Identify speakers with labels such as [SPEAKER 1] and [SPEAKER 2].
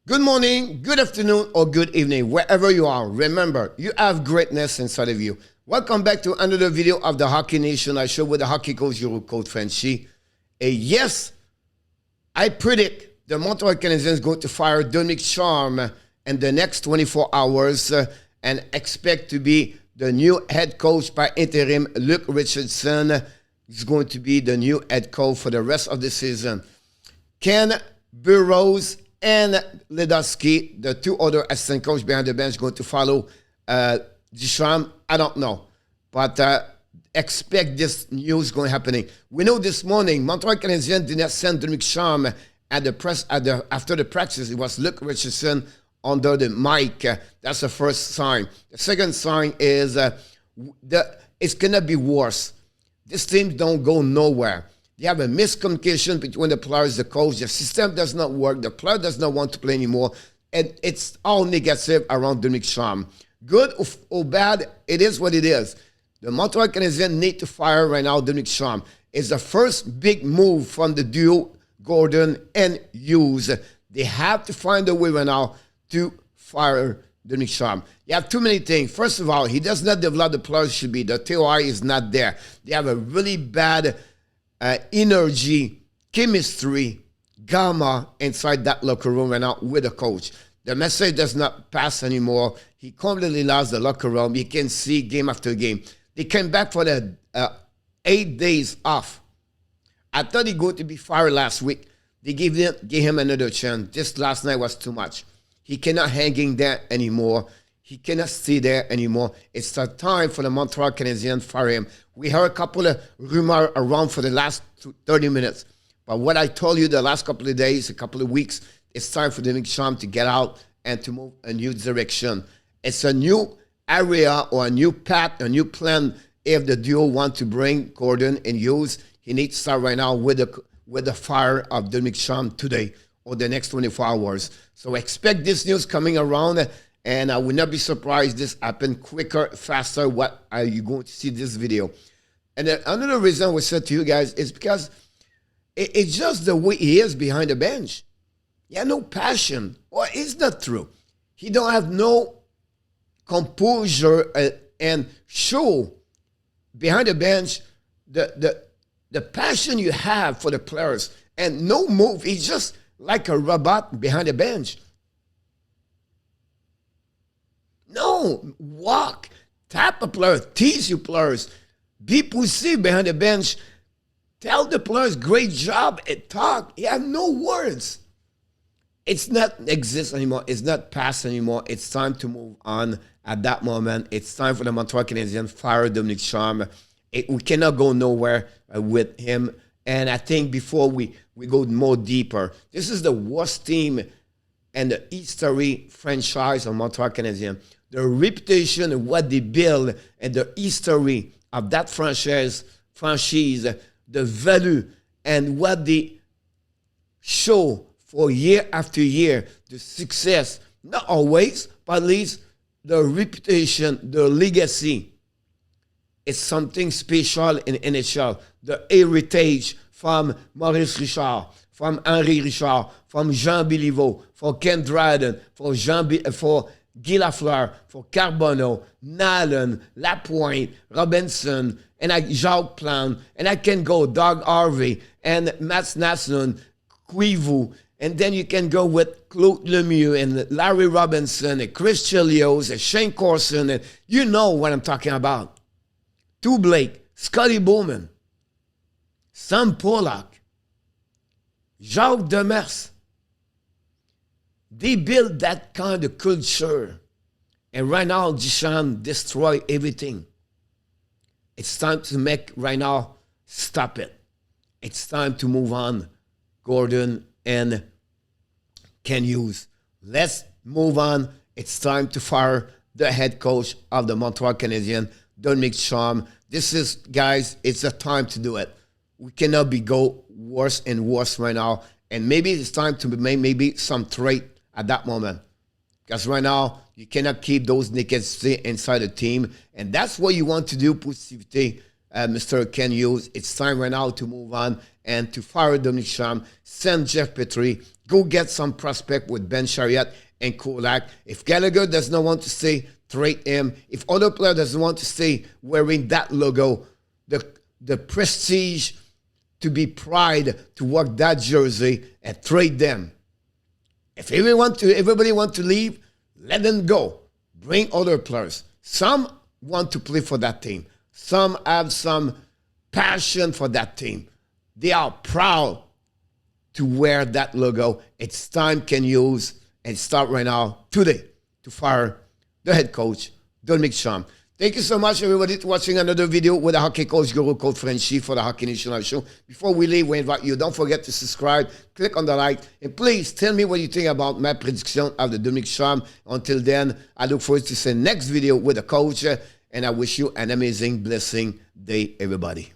[SPEAKER 1] Good morning, good afternoon, or good evening, wherever you are. Remember, you have greatness inside of you. Welcome back to another video of the Hockey Nation. I show with the hockey coach, your coach Frenchy. Yes, I predict the Montreal Canadiens is going to fire Dominique Ducharme in the next 24 hours and expect to be the new head coach by interim. Luke Richardson is going to be the new head coach for the rest of the season. Ken Burroughs and Ledowski, the two other assistant coaches behind the bench, going to follow Ducharme. I don't know. But expect this news going happening. We know this morning, Montreal Canadiens did not send Dominique Ducharme at the press after the practice. It was Luke Richardson under the mic. That's the first sign. The second sign is it's going to be worse. This team don't go nowhere. They have a miscommunication between the players, the coach. The system does not work. The player does not want to play anymore. And it's all negative around Dominique Ducharme. Good or bad, it is what it is. The Montreal Canadiens need to fire right now Dominique Ducharme. It's the first big move from the duo Gordon and Hughes. They have to find a way right now to fire Dominique Ducharme. You have too many things. First of all, he does not develop the players should be. The TOI is not there. They have a really bad energy, chemistry, gamma inside that locker room right now with the coach. The message does not pass anymore. He completely lost the locker room. You can see game after game. They came back for the 8 days off. I thought he going to be fired last week. They gave him another chance. This last night was too much. He cannot hang in there anymore. He cannot stay there anymore. It's the time for the Montreal Canadiens to fire him. We heard a couple of rumors around for the last 30 minutes. But what I told you the last couple of days, a couple of weeks, it's time for Dominique Ducharme to get out and to move a new direction. It's a new area or a new path, a new plan. If the duo want to bring Gordon and Hughes, he needs to start right now with the fire of Dominique Ducharme today or the next 24 hours. So expect this news coming around. And I would not be surprised this happen quicker, faster. What are you going to see this video? And then another reason we said to you guys is because it's just the way he is behind the bench. He has no passion. Well, it's not true. He don't have no composure and show behind the bench the passion you have for the players. And no move. He's just like a robot behind the bench. No, walk, tap a player, tease your players, be pussy behind the bench, tell the players great job and talk. You have no words. It's not exist anymore. It's not past anymore. It's time to move on at that moment. It's time for the Montreal Canadiens to fire Dominique Ducharme. We cannot go nowhere with him. And I think before we go more deeper, this is the worst team and the history franchise of Montreal Canadiens. The reputation of what they build and the history of that franchise, the value and what they show for year after year, the success, not always, but at least the reputation, the legacy. It's something special in NHL. The heritage from Maurice Richard, from Henri Richard, from Jean Béliveau, for Ken Dryden, for Guy Lafleur, for Carbonneau, Nallen, Lapointe, Robinson, and Jacques Plante, and I can go Doug Harvey, and Mats Naslund, Koivu, and then you can go with Claude Lemieux, and Larry Robinson, and Chris Chelios, and Shane Corson, and you know what I'm talking about. Tu Blake, Scotty Bowman, Sam Pollock, Jacques Demers. They build that kind of culture. And right now, Ducharme destroy everything. It's time to make right now, stop it. It's time to move on, Gordon and Ken Hughes. Let's move on. It's time to fire the head coach of the Montreal Canadiens, Dominique Ducharme. This is, guys, it's a time to do it. We cannot go worse and worse right now. And maybe it's time to make maybe some trade at that moment. Because right now, you cannot keep those negativity inside the team. And that's what you want to do, positivity, Mr. Ken Hughes. It's time right now to move on and to fire Dominique Ducharme, send Jeff Petrie, go get some prospect with Ben Chariot and Kulak. If Gallagher does not want to stay, trade him. If other player doesn't want to stay wearing that logo, the prestige to be pride to work that jersey, and trade them. If everybody want to leave, let them go. Bring other players. Some want to play for that team. Some have some passion for that team. They are proud to wear that logo. It's time can use and start right now, today, to fire the head coach, Dominique Ducharme. Thank you so much, everybody, for watching another video with the hockey coach, Guru Coach Frenchie for the Hockey National Show. Before we leave, we invite you, don't forget to subscribe, click on the like, and please tell me what you think about my prediction of the Dominique Ducharme. Until then, I look forward to seeing next video with the coach, and I wish you an amazing, blessing day, everybody.